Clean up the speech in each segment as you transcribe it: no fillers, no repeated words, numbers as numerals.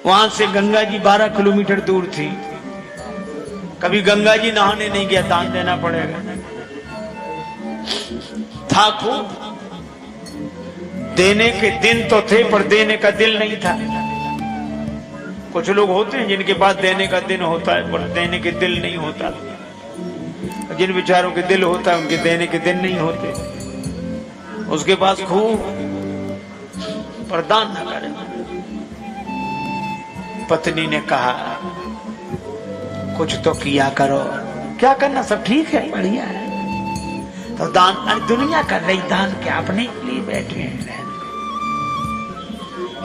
वहां से गंगा जी 12 किलोमीटर दूर थी। कभी गंगा जी नहाने नहीं गया, दान देना पड़ेगा। था खूब, देने के दिन तो थे पर देने का दिल नहीं था। कुछ लोग होते हैं जिनके पास देने का दिन होता है पर देने के दिल नहीं होता। जिन विचारों के दिल होता है उनके देने के दिन नहीं होते। उसके पास खूब पर दान न करे। पत्नी ने कहा कुछ तो किया करो। क्या करना, सब ठीक है, बढ़िया है। तो दान, अरे दुनिया कर रही दान, क्या अपने लिए बैठे हैं।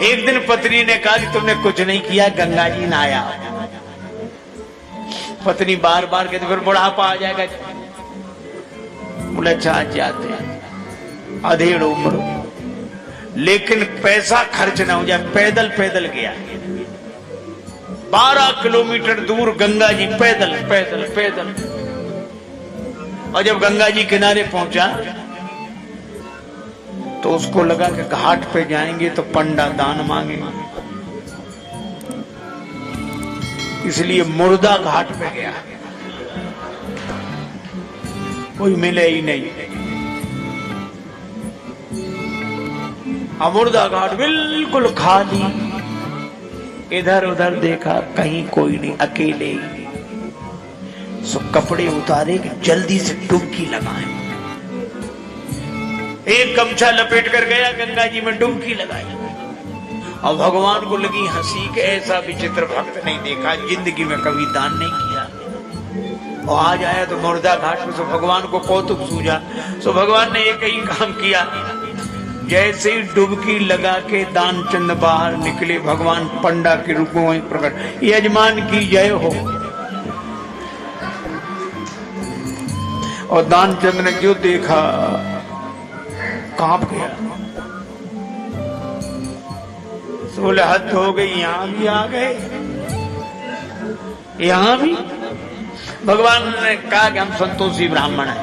एक दिन पत्नी ने कहा कि तुमने कुछ नहीं किया, गंगा जी नहाया। पत्नी बार बार कहती फिर बुढ़ापा आ जाएगा। बोले अच्छा जाते हैं, अधेड़ उम्र, लेकिन पैसा खर्च ना हो जाए। पैदल पैदल गया 12 किलोमीटर दूर गंगा जी, पैदल पैदल पैदल। और जब गंगा जी किनारे पहुंचा तो उसको लगा कि घाट पे जाएंगे तो पंडा दान मांगेंगे, इसलिए मुर्दा घाट पे गया। कोई मिले ही नहीं। मुर्दा घाट बिल्कुल खाली। इधर उधर देखा, कहीं कोई नहीं, अकेले ही। सो कपड़े उतारे कि जल्दी से डुबकी लगाए। एक गमछा लपेट कर गया गंगा जी में, डुबकी लगाई। और भगवान को लगी हंसी कि ऐसा विचित्र भक्त नहीं देखा, जिंदगी में कभी दान नहीं किया। और आज आया तो मुर्दा घाट में। सो भगवान को कौतुक सूझा। सो भगवान ने एक ही काम किया, जैसे ही डुबकी लगा के दानचंद बाहर निकले, भगवान पंडा के रूप में वहीं प्रकट। यजमान की जय हो। और दानचंद ने जो देखा कांप गया। बोले हद हो गई, यहां भी आ गए, यहां भी। भगवान ने कहा कि हम संतोषी ब्राह्मण हैं,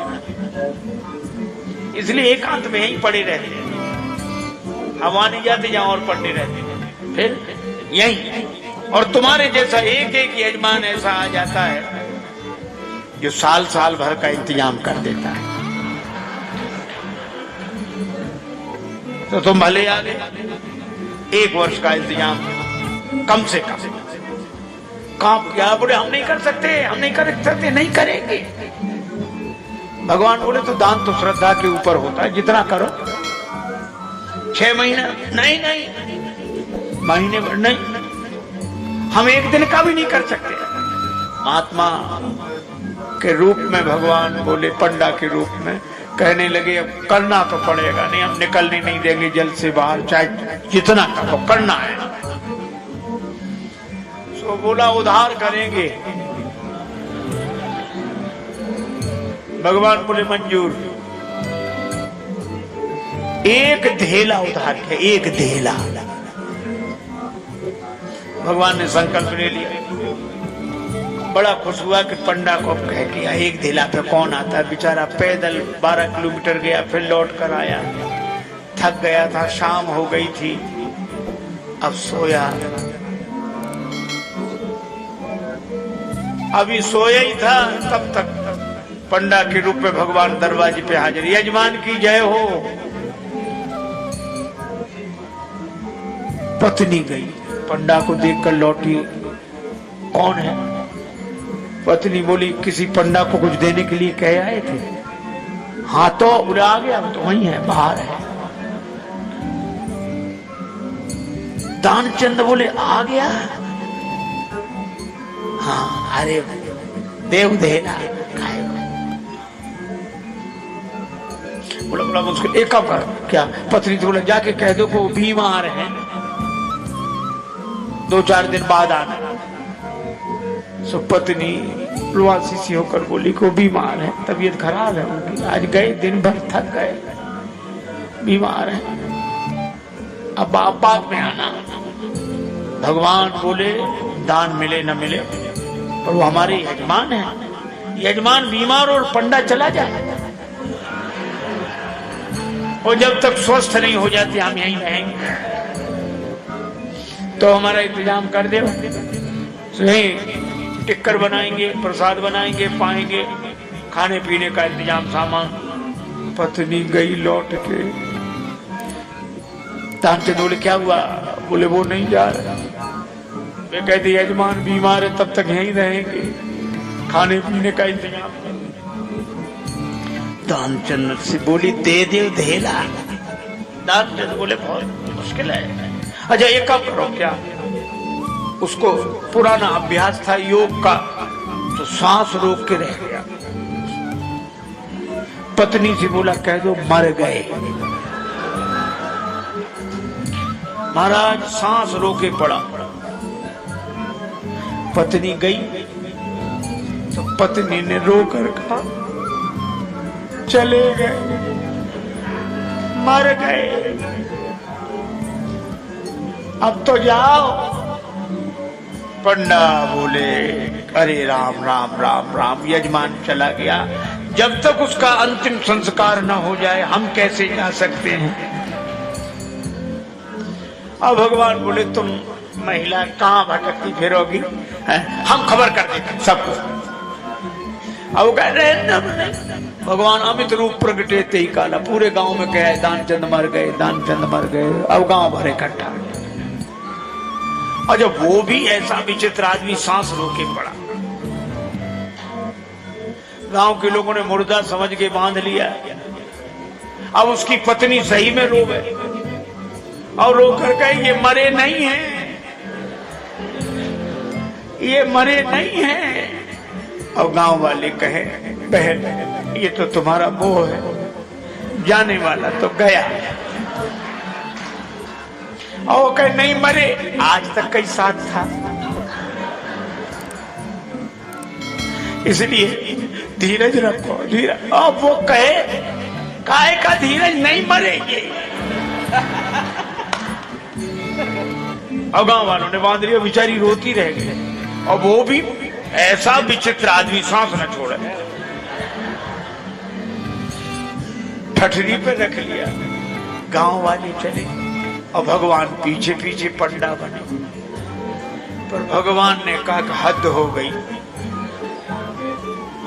इसलिए एकांत में यहीं पड़े रहते हैं। हम वहां नहीं जाते जहां और पढ़ने रहते हैं, फिर यहीं। और तुम्हारे जैसा एक एक यजमान ऐसा आ जाता है जो साल साल भर का इंतजाम कर देता है। तो तुम भले आ गए, 1 वर्ष का इंतजाम कम से कम। काम क्या? बोले हम नहीं कर सकते, हम नहीं कर सकते, नहीं करेंगे। भगवान बोले तो दान तो श्रद्धा के ऊपर होता है, जितना करो। 6 महीना नहीं, नहीं महीने भर नहीं, हम 1 दिन का भी नहीं कर सकते। महात्मा के रूप में भगवान बोले, पंडा के रूप में कहने लगे अब करना तो पड़ेगा, नहीं हम निकलने नहीं देंगे जल से बाहर, चाहे जितना करो करना है। सो बोला उधार करेंगे। भगवान बोले मंजूर। 1 धेला उधार किया, 1 धेला। भगवान ने संकल्प ले लिया। बड़ा खुश हुआ कि पंडा को कह किया 1 धेला पे कौन आता है। बेचारा पैदल 12 किलोमीटर गया, फिर लौट कर आया, थक गया था, शाम हो गई थी, अब सोया। अभी सोया ही था तब तक पंडा के रूप में भगवान दरवाजे पे हाजिर। यजमान की जय हो। पत्नी गई, पंडा को देखकर लौटी, कौन है? पत्नी बोली किसी पंडा को कुछ देने के लिए कह आए थे। हाँ तो बोले आ गया, तो वही है, बाहर है। दानचंद बोले आ गया। हाँ अरे देव देना। बोला बोला उसको एक काम कर। क्या? पत्नी तो बोला जाके कह दो को बीमार है, 2-4 दिन बाद आना। सो पत्नी प्रवासी सी होकर बोली को बीमार है, तबीयत खराब है उनकी, आज गए दिन भर थक गए, बीमार है, अब आप बाद में आना। भगवान बोले दान मिले न मिले पर वो हमारे यजमान है। यजमान बीमार और पंडा चला जाए, और जब तक स्वस्थ नहीं हो जाते हम यहीं रहेंगे। तो हमारा इंतजाम कर दे, नहीं टिक्कर बनाएंगे, प्रसाद बनाएंगे, पाएंगे, खाने पीने का इंतजाम, सामान। पत्नी गई लौट के, तानचंद बोले क्या हुआ? बोले वो नहीं जा रहा। वे कहते यजमान बीमार है, तब तक यहीं रहेंगे, खाने पीने का इंतजाम कर। तानचंद से बोली दे दे धेला। तानचंद बोले बहुत मुश्किल है। अच्छा एक काम करो, क्या उसको पुराना अभ्यास था योग का, तो सांस रोक के रह गया। पत्नी से बोला कह दो मर गए। महाराज सांस रोके पड़ा। पत्नी गई तो पत्नी ने रो कर कहा चले गए, मर गए, अब तो जाओ। पंडा बोले अरे राम राम राम राम, यजमान चला गया, जब तक उसका अंतिम संस्कार न हो जाए हम कैसे जा सकते हैं। अब भगवान बोले तुम महिला कहाँ भटकती फिरोगी, हम खबर कर देते सबको। अब कह रहे भगवान अमित रूप प्रगटे ते ही काला, पूरे गांव में कहे दानचंद मर गए, दानचंद मर गए। अब गांव भर इकट्ठा। और जब वो भी ऐसा विचित्र आदमी सांस रोके पड़ा, गांव के लोगों ने मुर्दा समझ के बांध लिया। अब उसकी पत्नी सही में रो गई और रो कर कहे ये मरे नहीं हैं, ये मरे नहीं हैं। और गांव वाले कहे बहन ये तो तुम्हारा मोह है, जाने वाला तो गया। और कहे नहीं मरे, आज तक कई साथ था, इसलिए धीरज रखो, धीरज। अब वो कहे काहे का धीरज, नहीं मरेंगे। अब गांव वालों ने बांध लिया, बेचारी रोती रह गई। और वो भी ऐसा विचित्र आदमी सांस न छोड़े, ठठरी पे रख लिया। गांव वाले चले और भगवान पीछे पीछे पंडा बने। पर भगवान ने कहा कि हद हो गई,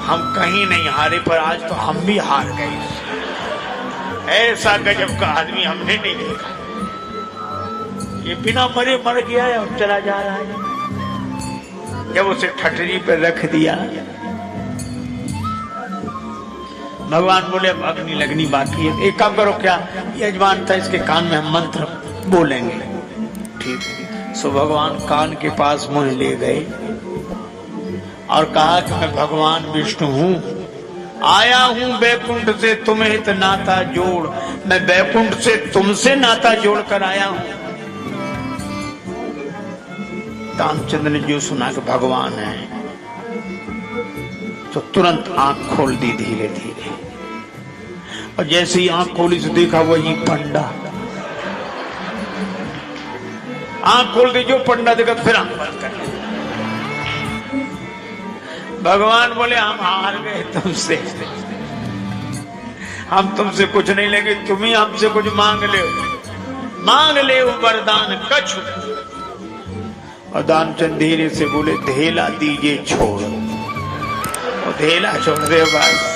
हम कहीं नहीं हारे पर आज तो हम भी हार गए। ऐसा गजब का आदमी हमने नहीं देखा। ये बिना मरे मर गया है और चला जा रहा है। जब उसे ठठरी पे रख दिया, भगवान बोले अब अग्नि लगनी बाकी है, एक काम करो, क्या यजमान था इसके कान में हम मंत्र बोलेंगे, ठीक। सो भगवान कान के पास मुंह ले गए और कहा कि मैं भगवान विष्णु हूं, आया हूं बैकुंठ से तुम्हें तो नाता जोड़, मैं बैकुंठ से तुमसे नाता जोड़ कर आया हूं। रामचंद्र ने जो सुना कि भगवान है तो तुरंत आंख खोल दी धीरे धीरे, और जैसे ही आंख खोली तो देखा वही पंडा। आंख खोल दी, जो पंडा देखा फिर आंख बंद कर ली। भगवान बोले हम हार गए तुमसे, हम तुमसे कुछ नहीं लेंगे, तुम ही हमसे कुछ मांग ले, मांग ले वरदान कछु। और दानचंद धीरे से बोले धेला दीजिए छोड़, और धेला छोड़ दे बस।